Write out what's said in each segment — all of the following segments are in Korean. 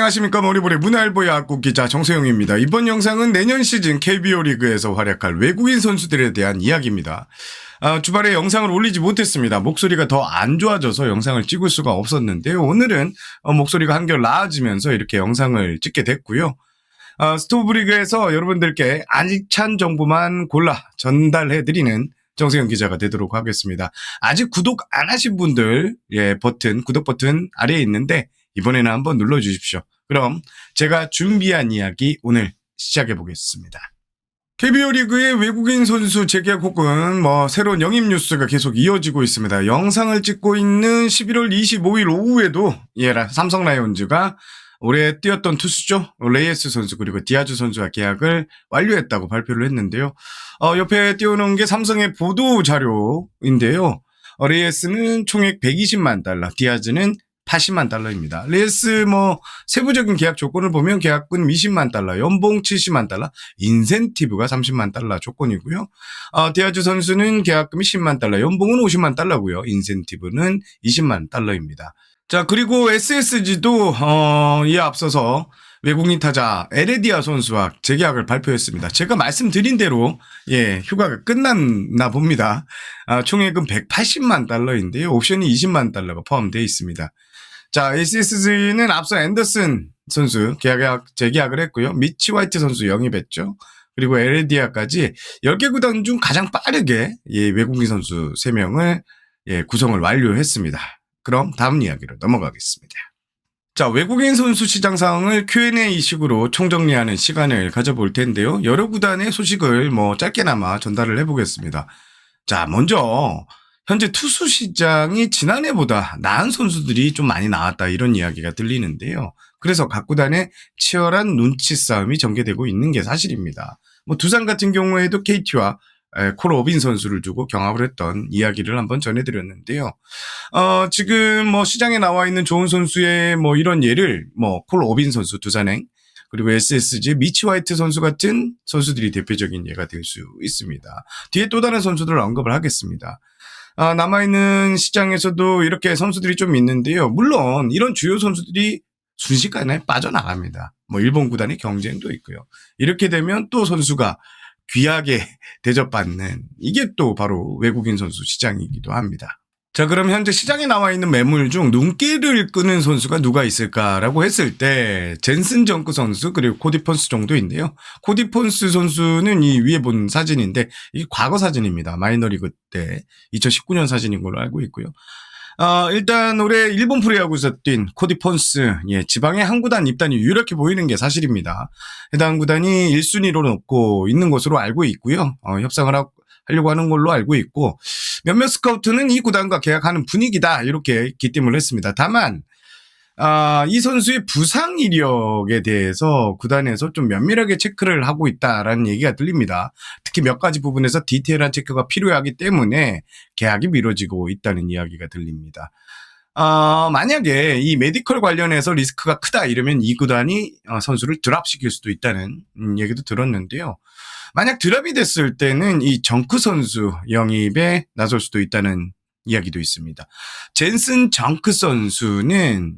안녕하십니까. 머리볼의 문화일보 야구 기자 정세영입니다. 이번 영상은 내년 시즌 KBO 리그에서 활약할 외국인 선수들에 대한 이야기입니다. 주말에 영상을 올리지 못했습니다. 목소리가 더 안 좋아져서 영상을 찍을 수가 없었는데요. 오늘은 목소리가 한결 나아지면서 이렇게 영상을 찍게 됐고요. 스토브리그에서 여러분들께 알찬 정보만 골라 전달해드리는 정세영 기자가 되도록 하겠습니다. 아직 구독 안 하신 분들, 구독 버튼 아래에 있는데 이번에는 한번 눌러주십시오. 그럼 제가 준비한 이야기 오늘 시작해 보겠습니다. KBO 리그의 외국인 선수 재계약 혹은 새로운 영입 뉴스가 계속 이어지고 있습니다. 영상을 찍고 있는 11월 25일 오후에도 삼성 라이온즈가 올해 뛰었던 투수죠. 레이에스 선수 그리고 디아즈 선수와 계약을 완료했다고 발표를 했는데요. 옆에 띄워놓은 게 삼성의 보도 자료인데요. 레이에스는 총액 120만 달러, 디아즈는 80만 달러입니다. 레이에스 세부적인 계약 조건을 보면 계약금 20만 달러, 연봉 70만 달러, 인센티브가 30만 달러 조건이고요. 디아즈 선수는 계약금이 10만 달러, 연봉은 50만 달러고요. 인센티브는 20만 달러입니다. 자, 그리고 SSG도 이에 앞서서 외국인 타자 에레디아 선수와 재계약을 발표했습니다. 제가 말씀드린 대로 휴가가 끝났나 봅니다. 총액은 180만 달러인데요. 옵션이 20만 달러가 포함되어 있습니다. 자, SSG는 앞서 앤더슨 선수 재계약을 했고요. 미치 화이트 선수 영입했죠. 그리고 에레디아까지 10개 구단 중 가장 빠르게 외국인 선수 3명을 구성을 완료했습니다. 그럼 다음 이야기로 넘어가겠습니다. 자, 외국인 선수 시장 상황을 Q&A식으로 총정리하는 시간을 가져볼 텐데요. 여러 구단의 소식을 짧게나마 전달을 해보겠습니다. 자, 먼저 현재 투수 시장이 지난해보다 나은 선수들이 좀 많이 나왔다 이런 이야기가 들리는데요. 그래서 각 구단의 치열한 눈치 싸움이 전개되고 있는 게 사실입니다. 두산 같은 경우에도 KT와 콜 오빈 선수를 두고 경합을 했던 이야기를 한번 전해드렸는데요. 지금 시장에 나와 있는 좋은 선수의 이런 예를 콜 오빈 선수 두산행 그리고 SSG 미치 화이트 선수 같은 선수들이 대표적인 예가 될 수 있습니다. 뒤에 또 다른 선수들을 언급을 하겠습니다. 남아있는 시장에서도 이렇게 선수들이 좀 있는데요. 물론 이런 주요 선수들이 순식간에 빠져나갑니다. 일본 구단의 경쟁도 있고요. 이렇게 되면 또 선수가 귀하게 대접받는 이게 또 바로 외국인 선수 시장이기도 합니다. 자, 그럼 현재 시장에 나와 있는 매물 중 눈길을 끄는 선수가 누가 있을까라고 했을 때 젠슨 정크 선수 그리고 코디 폰스 정도인데요. 코디 폰스 선수는 이 위에 본 사진인데 이게 과거 사진입니다. 마이너리그 때 2019년 사진인 걸로 알고 있고요. 일단 올해 일본 프로야구에서 뛴 코디 폰스, 지방의 한 구단 입단이 유력해 보이는 게 사실입니다. 해당 구단이 1순위로 놓고 있는 것으로 알고 있고요. 협상을 하려고 하는 걸로 알고 있고 몇몇 스카우트는 이 구단과 계약하는 분위기다 이렇게 기팀을 했습니다. 다만 이 선수의 부상 이력에 대해서 구단에서 좀 면밀하게 체크를 하고 있다라는 얘기가 들립니다. 특히 몇 가지 부분에서 디테일한 체크가 필요하기 때문에 계약이 미뤄지고 있다는 이야기가 들립니다. 만약에 이 메디컬 관련해서 리스크가 크다 이러면 이 구단이 선수를 드랍시킬 수도 있다는 얘기도 들었는데요. 만약 드랍이 됐을 때는 이 정크 선수 영입에 나설 수도 있다는 이야기도 있습니다. 젠슨 정크 선수는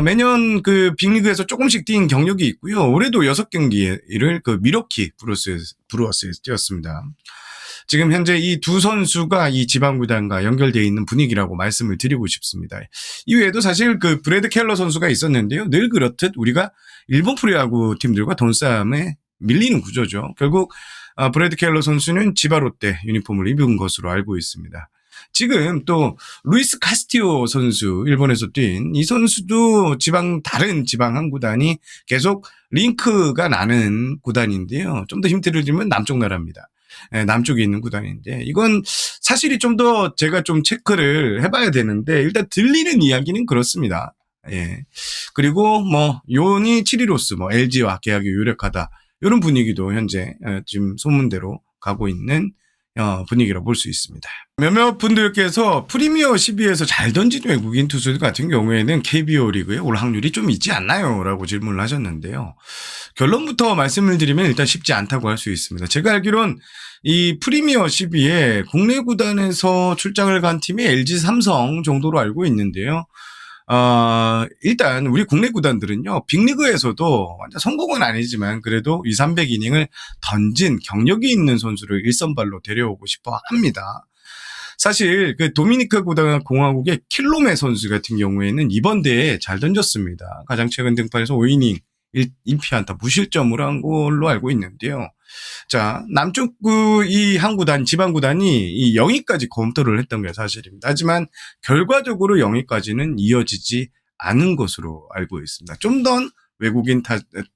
매년 그 빅리그에서 조금씩 뛴 경력이 있고요. 올해도 6경기를 그 미러키 브루어스에서 뛰었습니다. 지금 현재 이 두 선수가 이 지방구단과 연결되어 있는 분위기라고 말씀을 드리고 싶습니다. 이외에도 사실 그 브래드 켈러 선수가 있었는데요. 늘 그렇듯 우리가 일본 프로야구 팀들과 돈싸움에 밀리는 구조죠. 결국 브래드 켈러 선수는 지바 롯데 유니폼을 입은 것으로 알고 있습니다. 지금 또 루이스 카스티오 선수 일본에서 뛴 이 선수도 다른 지방 한 구단이 계속 링크가 나는 구단인데요. 좀 더 힌트를 드리면 남쪽 나라입니다. 남쪽에 있는 구단인데 이건 사실이 좀 더 제가 좀 체크를 해봐야 되는데 일단 들리는 이야기는 그렇습니다. 그리고 요니 치리로스 LG와 계약이 유력하다 이런 분위기도 현재 지금 소문대로 가고 있는 분위기라고 볼 수 있습니다. 몇몇 분들께서 프리미어 12에서 잘 던진 외국인 투수들 같은 경우에는 KBO 리그에 올 확률이 좀 있지 않나요? 라고 질문을 하셨는데요. 결론부터 말씀을 드리면 일단 쉽지 않다고 할 수 있습니다. 제가 알기론 이 프리미어 12에 국내 구단에서 출장을 간 팀이 LG 삼성 정도로 알고 있는데요. 일단 우리 국내 구단들은요, 빅리그에서도 완전 성공은 아니지만 그래도 2, 300이닝을 던진 경력이 있는 선수를 일선발로 데려오고 싶어 합니다. 사실 그 도미니카 공화국의 킬로메 선수 같은 경우에는 이번 대회에 잘 던졌습니다. 가장 최근 등판에서 5이닝 1피안타 무실점으로 한 걸로 알고 있는데요. 자, 남쪽 이 한 구단, 지방 구단이 이 영위까지 검토를 했던 게 사실입니다. 하지만 결과적으로 영위까지는 이어지지 않은 것으로 알고 있습니다. 좀 더 외국인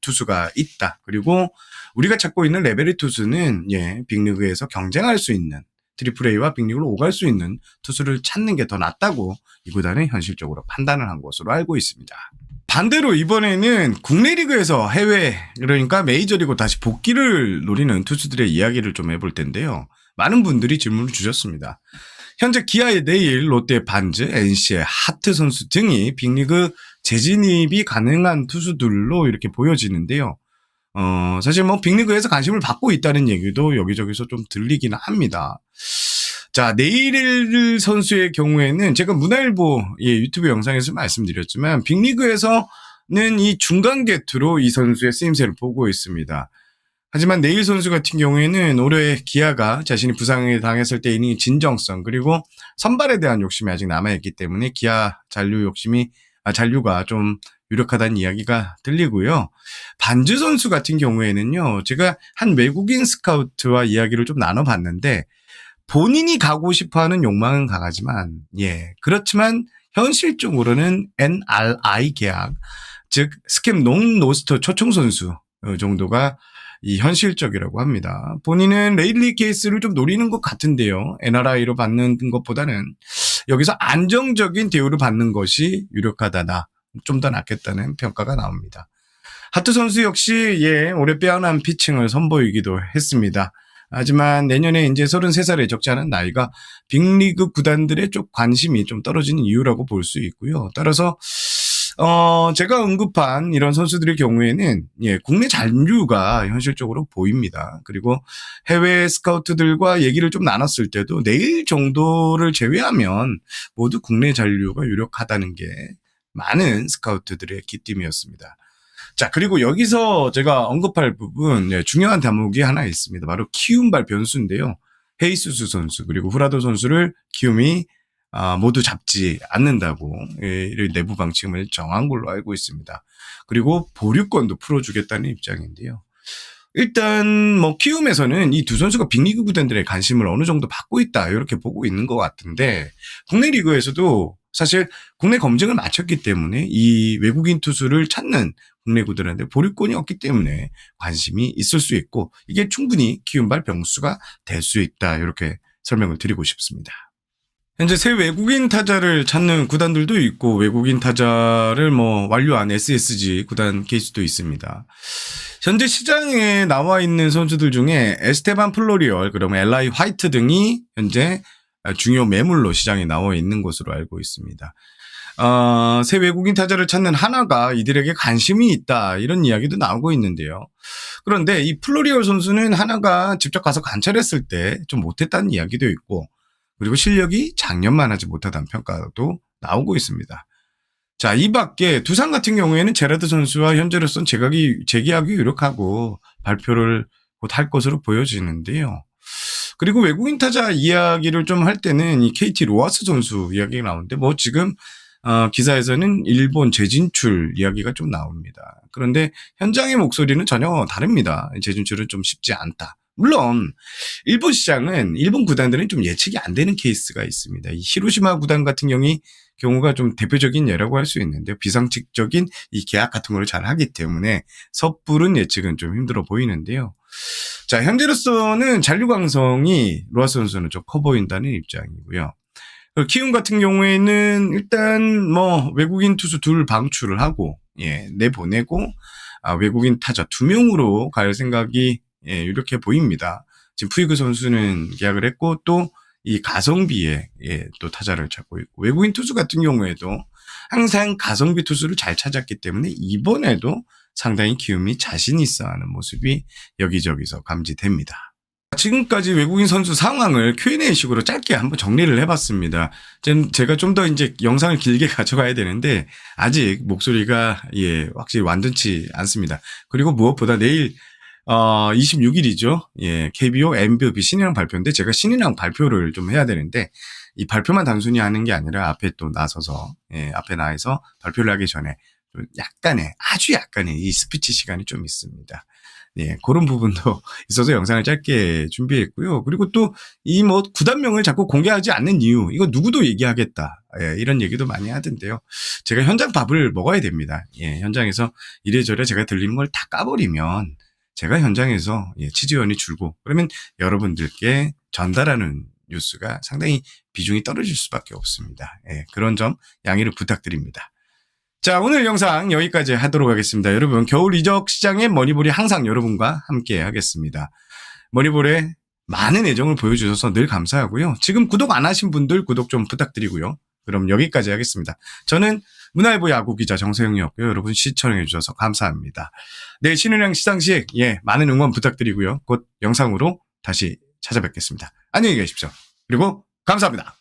투수가 있다. 그리고 우리가 찾고 있는 레벨의 투수는 빅리그에서 경쟁할 수 있는 트리플 A와 빅리그로 오갈 수 있는 투수를 찾는 게 더 낫다고 이 구단은 현실적으로 판단을 한 것으로 알고 있습니다. 반대로 이번에는 국내 리그에서 해외, 그러니까 메이저리그 다시 복귀를 노리는 투수들의 이야기를 좀 해볼 텐데요. 많은 분들이 질문을 주셨습니다. 현재 기아의 네일, 롯데의 반즈, NC의 하트 선수 등이 빅리그 재진입이 가능한 투수들로 이렇게 보여지는데요. 사실 뭐 빅리그에서 관심을 받고 있다는 얘기도 여기저기서 좀 들리기는 합니다. 자, 네일 선수의 경우에는 제가 문화일보 유튜브 영상에서 말씀드렸지만 빅리그에서는 이 중간 게투로 이 선수의 쓰임새를 보고 있습니다. 하지만 네일 선수 같은 경우에는 올해 기아가 자신이 부상에 당했을 때 이닝 진정성 그리고 선발에 대한 욕심이 아직 남아있기 때문에 기아 잔류가 좀 유력하다는 이야기가 들리고요. 반즈 선수 같은 경우에는요, 제가 한 외국인 스카우트와 이야기를 좀 나눠봤는데 본인이 가고 싶어하는 욕망은 강하지만, 그렇지만 현실적으로는 NRI 계약, 즉 스캠 논로스터 초청 선수 정도가 이 현실적이라고 합니다. 본인은 레일리 케이스를 좀 노리는 것 같은데요. NRI로 받는 것보다는 여기서 안정적인 대우를 받는 것이 유력하다. 좀 더 낫겠다는 평가가 나옵니다. 하트 선수 역시 올해 빼어난 피칭을 선보이기도 했습니다. 하지만 내년에 이제 33살에 적지 않은 나이가 빅리그 구단들의 좀 관심이 좀 떨어지는 이유라고 볼 수 있고요. 따라서 제가 언급한 이런 선수들의 경우에는 국내 잔류가 현실적으로 보입니다. 그리고 해외 스카우트들과 얘기를 좀 나눴을 때도 내일 정도를 제외하면 모두 국내 잔류가 유력하다는 게 많은 스카우트들의 기쁨이었습니다. 자, 그리고 여기서 제가 언급할 부분, 중요한 대목이 하나 있습니다. 바로 키움발 변수인데요. 헤이수스 선수, 그리고 후라도 선수를 키움이 모두 잡지 않는다고 내부 방침을 정한 걸로 알고 있습니다. 그리고 보류권도 풀어주겠다는 입장인데요. 일단 뭐 키움에서는 이 두 선수가 빅리그 구단들의 관심을 어느 정도 받고 있다 이렇게 보고 있는 것 같은데 국내 리그에서도 사실 국내 검증을 마쳤기 때문에 이 외국인 투수를 찾는 국내 구단한테 보류권이 없기 때문에 관심이 있을 수 있고 이게 충분히 키움발 병수가 될 수 있다 이렇게 설명을 드리고 싶습니다. 현재 새 외국인 타자를 찾는 구단들도 있고 외국인 타자를 완료한 SSG 구단 케이스도 있습니다. 현재 시장에 나와 있는 선수들 중에 에스테반 플로리얼, 그러면 LI 화이트 등이 현재 중요 매물로 시장에 나와 있는 것으로 알고 있습니다. 새 외국인 타자를 찾는 하나가 이들에게 관심이 있다 이런 이야기도 나오고 있는데요. 그런데 이 플로리얼 선수는 하나가 직접 가서 관찰했을 때 좀 못했다는 이야기도 있고 그리고 실력이 작년만 하지 못하다는 평가도 나오고 있습니다. 자, 이 밖에 두산 같은 경우에는 제라드 선수와 현재로선 재계약이 유력하고 발표를 곧 할 것으로 보여지는데요. 그리고 외국인 타자 이야기를 좀 할 때는 이 KT 로하스 선수 이야기가 나오는데 지금 기사에서는 일본 재진출 이야기가 좀 나옵니다. 그런데 현장의 목소리는 전혀 다릅니다. 재진출은 좀 쉽지 않다. 물론 일본 시장은 일본 구단들은 좀 예측이 안 되는 케이스가 있습니다. 이 히로시마 구단 같은 경우가 좀 대표적인 예라고 할 수 있는데 비상식적인 이 계약 같은 걸 잘 하기 때문에 섣부른 예측은 좀 힘들어 보이는데요. 자, 현재로서는 잔류가능성이 로하스 선수는 좀 커 보인다는 입장이고요. 키움 같은 경우에는 일단 외국인 투수 둘 방출을 하고 내보내고 외국인 타자 2명으로 갈 생각이 이렇게 보입니다. 지금 푸이그 선수는 계약을 했고 또 이 가성비에 또 타자를 찾고 있고 외국인 투수 같은 경우에도 항상 가성비 투수를 잘 찾았기 때문에 이번에도 상당히 키움이 자신 있어 하는 모습이 여기저기서 감지됩니다. 지금까지 외국인 선수 상황을 Q&A식으로 짧게 한번 정리를 해봤습니다. 제가 좀 더 이제 영상을 길게 가져가야 되는데 아직 목소리가 확실히 완전치 않습니다. 그리고 무엇보다 내일 26일이죠. KBO MVP 신인왕 발표인데 제가 신인왕 발표를 좀 해야 되는데 이 발표만 단순히 하는 게 아니라 앞에 또 나서서 앞에 나와서 발표를 하기 전에 좀 아주 약간의 이 스피치 시간이 좀 있습니다. 그런 부분도 있어서 영상을 짧게 준비했고요. 그리고 또 이 구단명을 자꾸 공개하지 않는 이유, 이거 누구도 얘기하겠다. 이런 얘기도 많이 하던데요. 제가 현장 밥을 먹어야 됩니다. 현장에서 이래저래 제가 들리는 걸 다 까버리면 제가 현장에서 취재원이 줄고 그러면 여러분들께 전달하는 뉴스가 상당히 비중이 떨어질 수밖에 없습니다. 그런 점 양해를 부탁드립니다. 자, 오늘 영상 여기까지 하도록 하겠습니다. 여러분, 겨울 이적 시장의 머니볼이 항상 여러분과 함께 하겠습니다. 머니볼에 많은 애정을 보여주셔서 늘 감사하고요. 지금 구독 안 하신 분들 구독 좀 부탁드리고요. 그럼 여기까지 하겠습니다. 저는 문화일보 야구기자 정세영이었고요. 여러분 시청해주셔서 감사합니다. 내일 신은행 시상식 많은 응원 부탁드리고요. 곧 영상으로 다시 찾아뵙겠습니다. 안녕히 계십시오. 그리고 감사합니다.